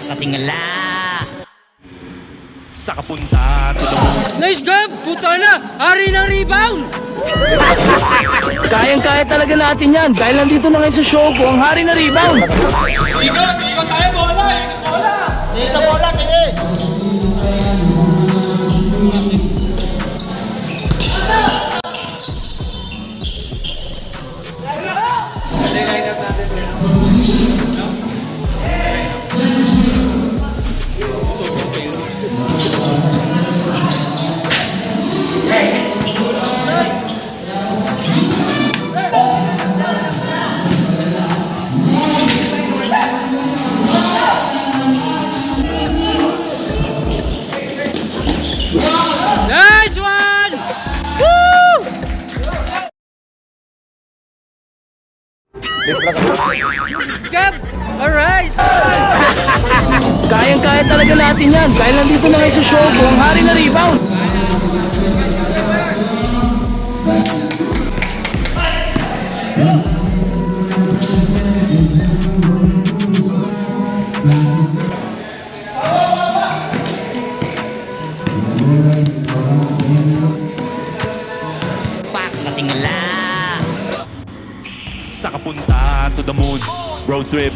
Katingala sa kapunta to the moon. Nice game! Puta na! Hari ng rebound! Kayang-kaya talaga natin yan dahil nandito na ngayon sa show ko ang hari na rebound. Nice one! Woo! Gab! Alright! Kayang-kaya talaga natin yan dahil nandito na ngayon sa show ko ang hari na rebound. Pak katingala sa kapunta to the moon. Road trip.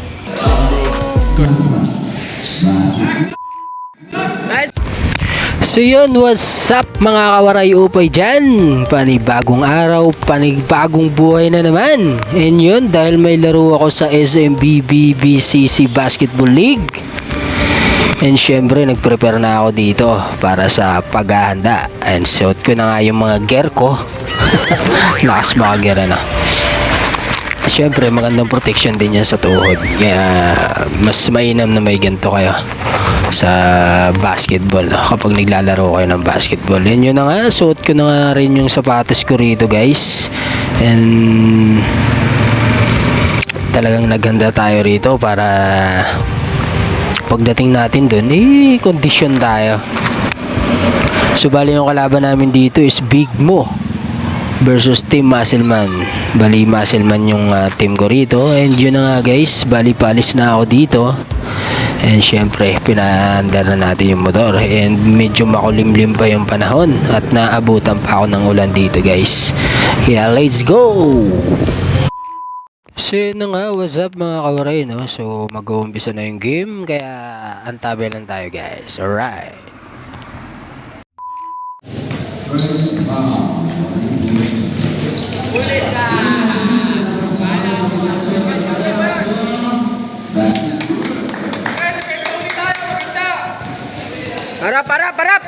So yun, what's up mga kawaray upay dyan? Panibagong araw, panibagong buhay na naman. And yun, dahil may laro ako sa SMBB BCC Basketball League. And syempre, nagprepare na ako dito para sa paghahanda. And suot ko na nga yung mga gear ko. Lakas mga gear ano. Syempre, magandang protection din yan sa tuhod. Kaya, mas mainam na may ganito kayo sa basketball kapag naglalaro kayo ng basketball. And yun na nga, suot ko na nga rin yung sapatos ko rito guys. And talagang naganda tayo rito para pagdating natin dun, condition tayo. So bali yung kalaban namin dito is Big Mo versus Team Muscleman. Bali Muscleman yung team ko rito. And yun na nga guys, bali paalis na ako dito. And syempre, pinaandar na natin yung motor. And medyo makulimlim pa yung panahon. At naabutan pa ako ng ulan dito guys. Kaya let's go! So yun na nga, what's up mga kawaray, no? So mag-uumpisa na yung game. Kaya antabi lang tayo guys. Alright. Harap, harap, harap!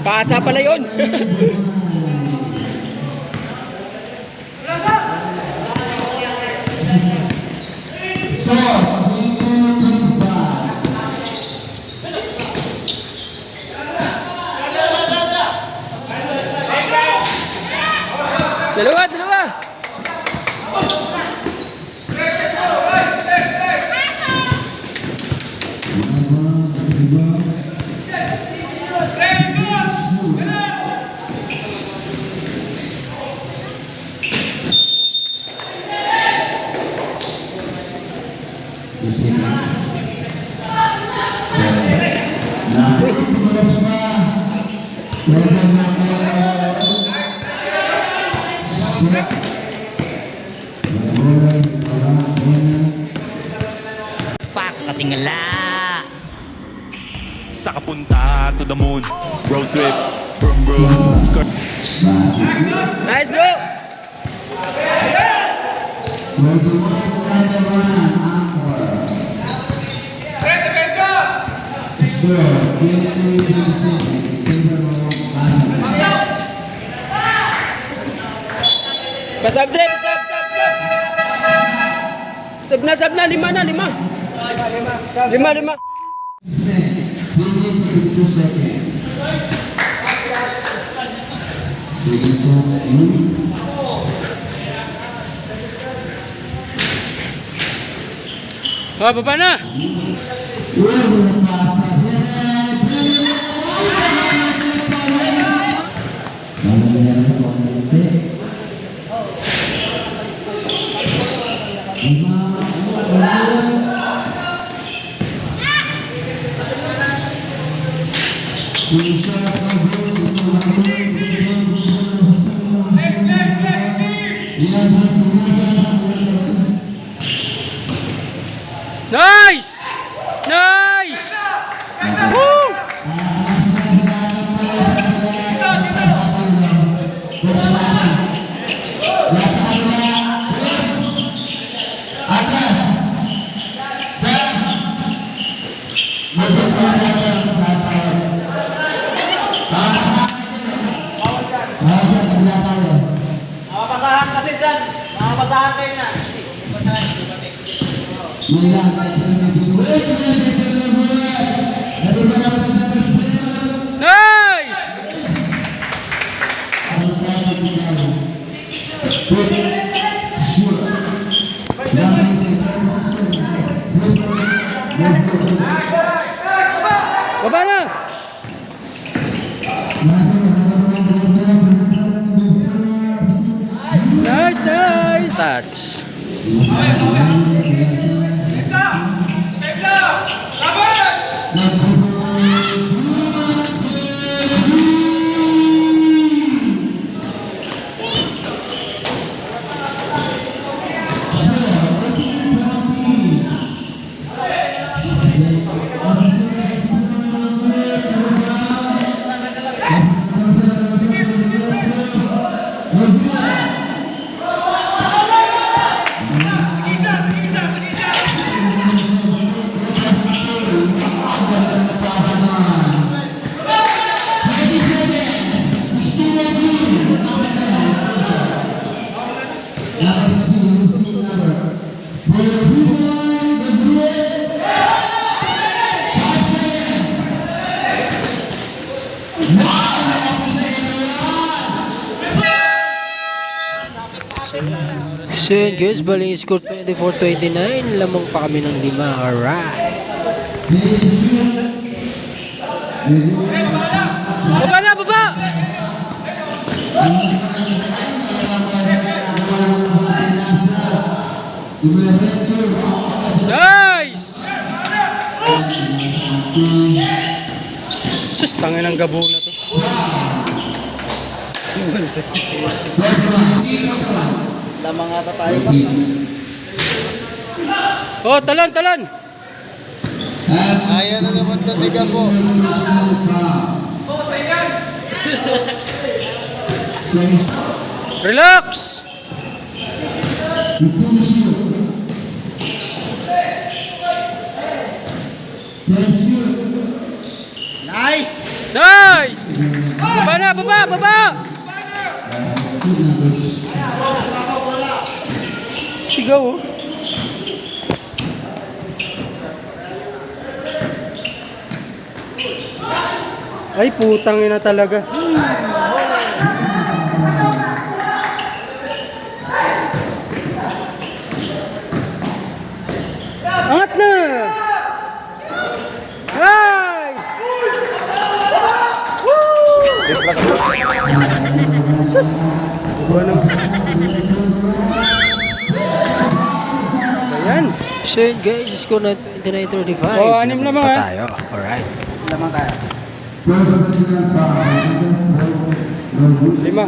Pasa pala yun. Dalawa, dalawa. Pakakatingala. Sa kapunta to the moon. Road trip. Brum brum. Skirt. Nice, bro! Pasab, Dre! Sab na, 5 na, 5. 5. Oh, baba na! Nice! Nice! Woo! Mamapasahan kasi dyan. Mamapasahan kayo na. Nice! Baba na! Nice, nice! Touch. So yun guys, bali yung score 24-29. Lamang pa kami ng 5. Alright. Baba na, baba! Nice! Sus, tangin ang gabo na to. Lamang ata tayo ba? Oh, talon, talon! Ayaw na naman tatigan po. Relax! Nice! Nice! Baba na, baba, baba! Sigaw, oh. Ay, putang ina talaga. Angat na! Nice! Woo! Sus! Ano? Ayan. So yun guys, score na 29-35. Oh, 6 lamang, pa ah. tayo. Alright. Lamang tayo. Lima.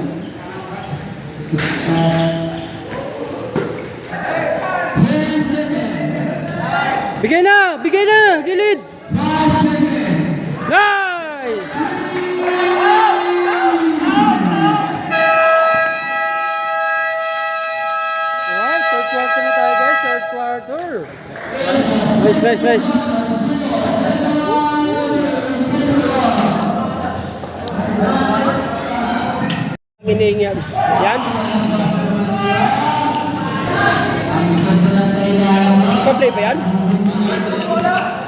Bigay na, gilid. Nice! Alright, third quarter na tayo guys, third quarter. Nice. Hinihingi yan. Yan. Pa-play ba yan?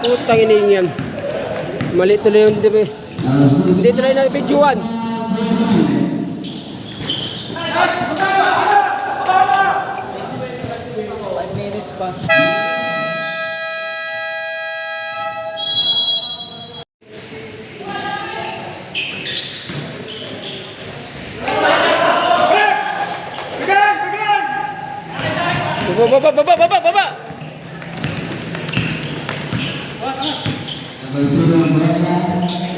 Putang hinihingi yan. Mali tuloy yung hindi tuloy na videoan. Baba!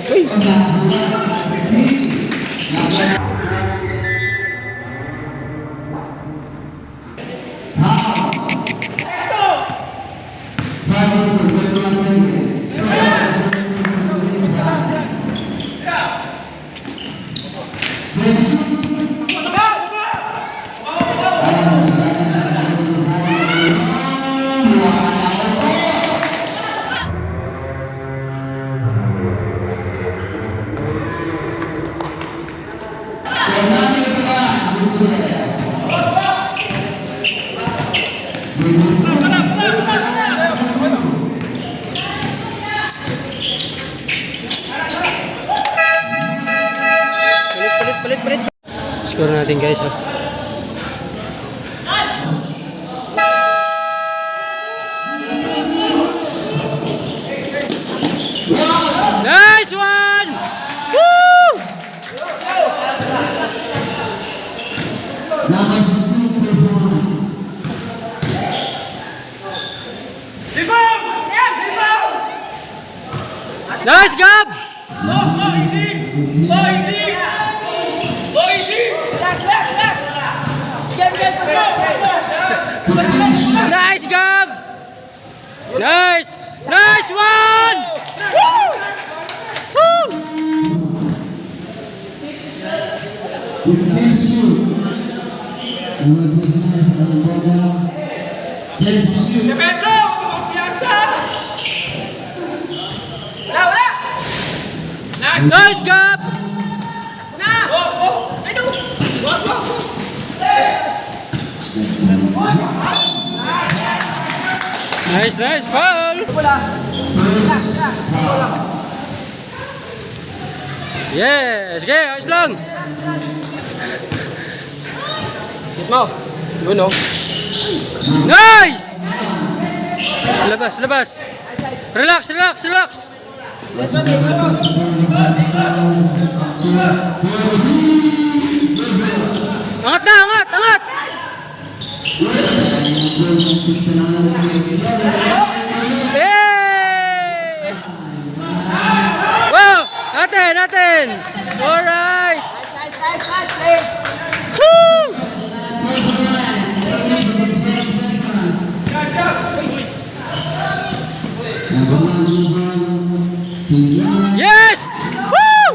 Uy! Palit. Score natin guys ha. Nice one! Woo! Nice, Gab! Nice, Gab! Nice one! Woo! Nice, Gab! Nice, foul! Yes, okay, ayos lang! Hit mo! Good, no? Nice! Labas! Relax! Angat! Hey! Wow! Natin! Alright! Woo! Yes! Woo!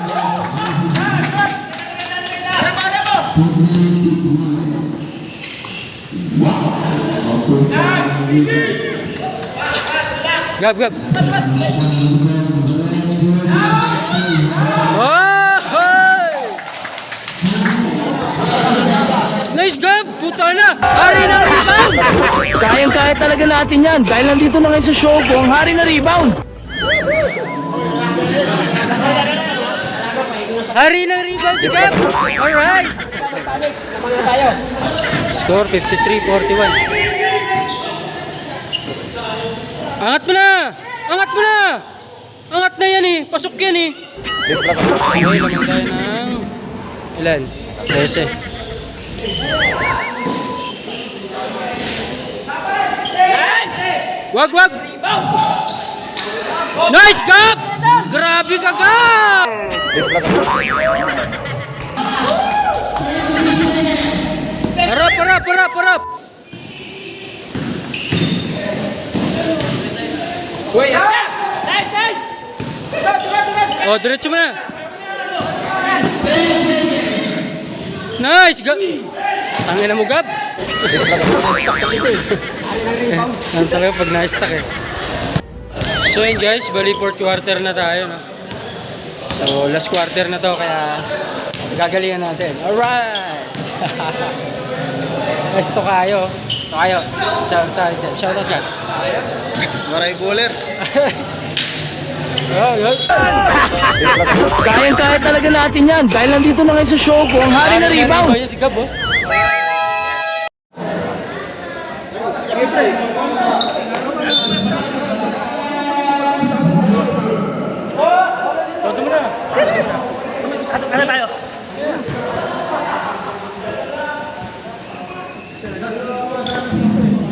Gab. Oh! Nice, Gab! Puta na! Hari na rebound! Kayang-kaya talaga natin yan dahil nandito na ngayon sa show ko ang hari na rebound. Hari ng rebound si Gab! Alright! Score 53-41. Angat mo na! Angat na yan eh! Pasok yan eh! Okay, lamang tayo ng... Ilan? 13. Wag! Nice, Gab! Grabe ka, Gab! Oh, diretso mo na. Nice! Tangin na mo, Gab. Ang talaga pag na-stuck eh. So yun guys, bali 4th quarter na tayo, no? So last quarter na to, kaya gagalingan natin. Alright! Guys, ito kayo. Shout out dyan. Shout out dyan. Maray bowler. Oh, yun. Kayang-kaya talaga natin yan dahil nandito na ngayon sa show ko ang hari na rebound. Yun si Gab, oh. Ano tayo?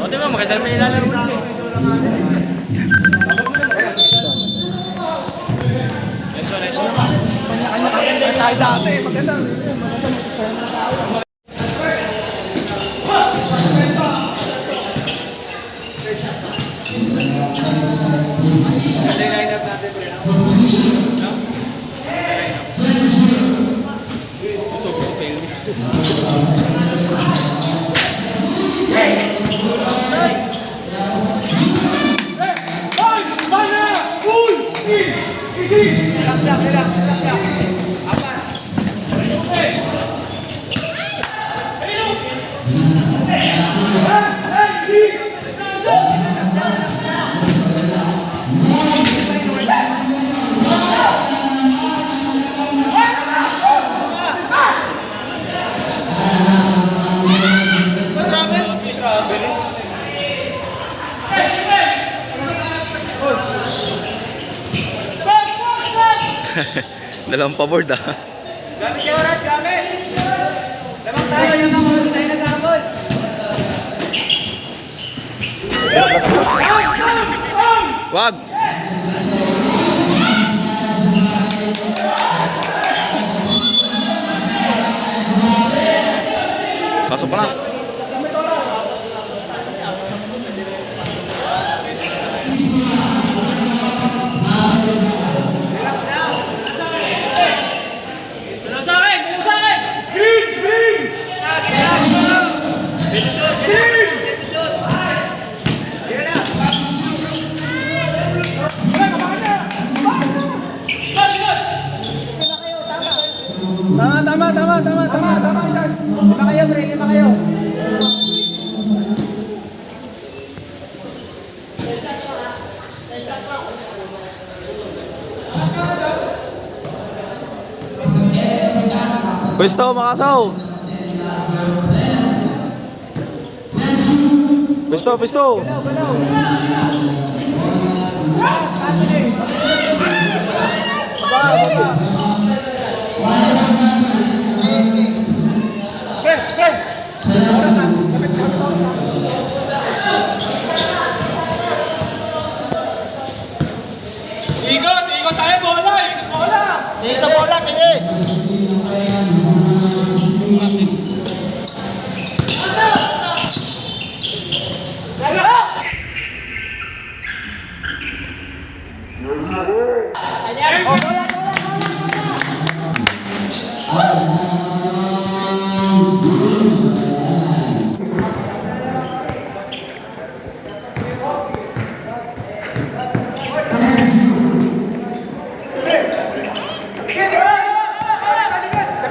O, diba? Maganda na ilalaro natin. Nice one. Tayo dati, maganda. Relax lang. Dalawang pa-board ah. Gamit yung oras, gamit! Lamang tayo, yung naman tayo nag-aabot. Wag! Pasok pa lang. Relax na! Tama. Lima kayo, Dre, lima kayo. Pwesto, makasaw! Pwesto! Ikot tayo, bola! Ikot bola, tingin!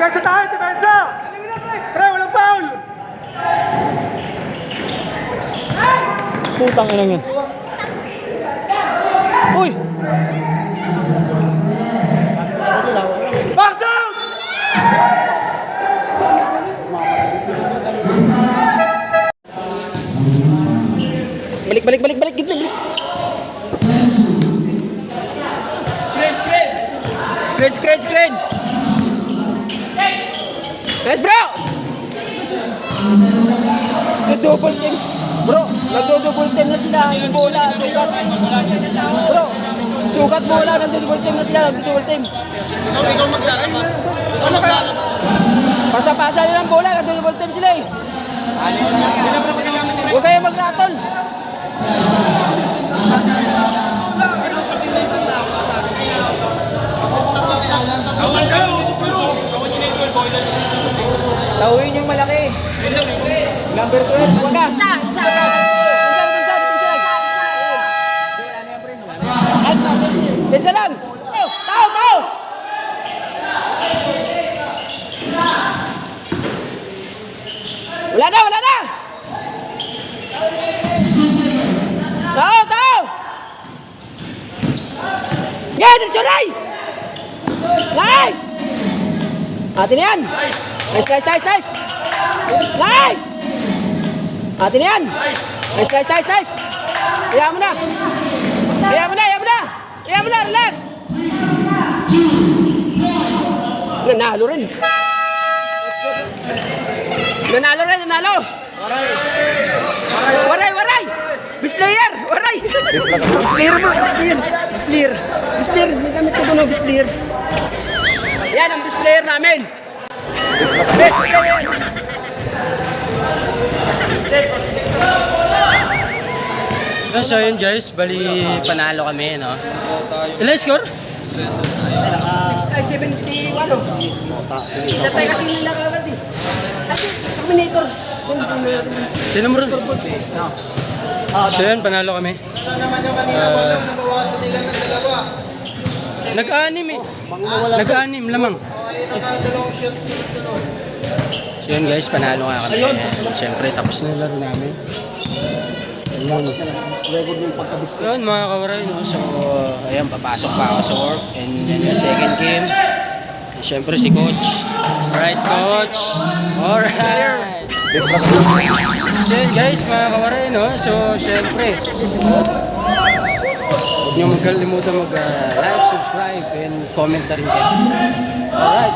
Depensa tayo, depensa! Pre, walang foul! Putang ina yan. Uy! Box out! Balik, gitna, balik. Screen! Yes, bro! Nag-double team. Bro, nag-double team na sila. Yung bola, sugat. Bro, sugat bola, nag-double team na sila. Nag-double team. Ikaw maglalabas. Pasa-pasa nila ang bola, nag-double team sila eh. Huwag kayo mag-rattle. Tawin yung malaki. Number 12. Wag ka. Isa. Pinsa lang. Tao. Wala na. Tao. Yeah, diretso na. Nice. Atin yan. Nice. Nice. Atin yan. Nice. Hayaan mo na, relax. Nanalo rin. Waray. Best player. Best player. May gamit ko doon, best player. Yan ang best player namin. Best player. So yun guys, bali panalo kami, no? Ilan score? 71. Natay kasi nila kagad eh. Kasi sa Terminator. Sino mo rin? So yun, panalo kami. Nag-anim eh. Nag-anim lamang. So yun guys, panalo nga kami. Siyempre, tapos na yung laro namin. Yun mga kawaray, no? So ayan, papasok pa ako sa work. And then yung second game, siyempre si Coach. Alright Coach. Alright. So yun guys, mga kawaray, no? So siyempre, huwag niyo magkalimutan mag-like, subscribe, and comment na rin kayo. Alright.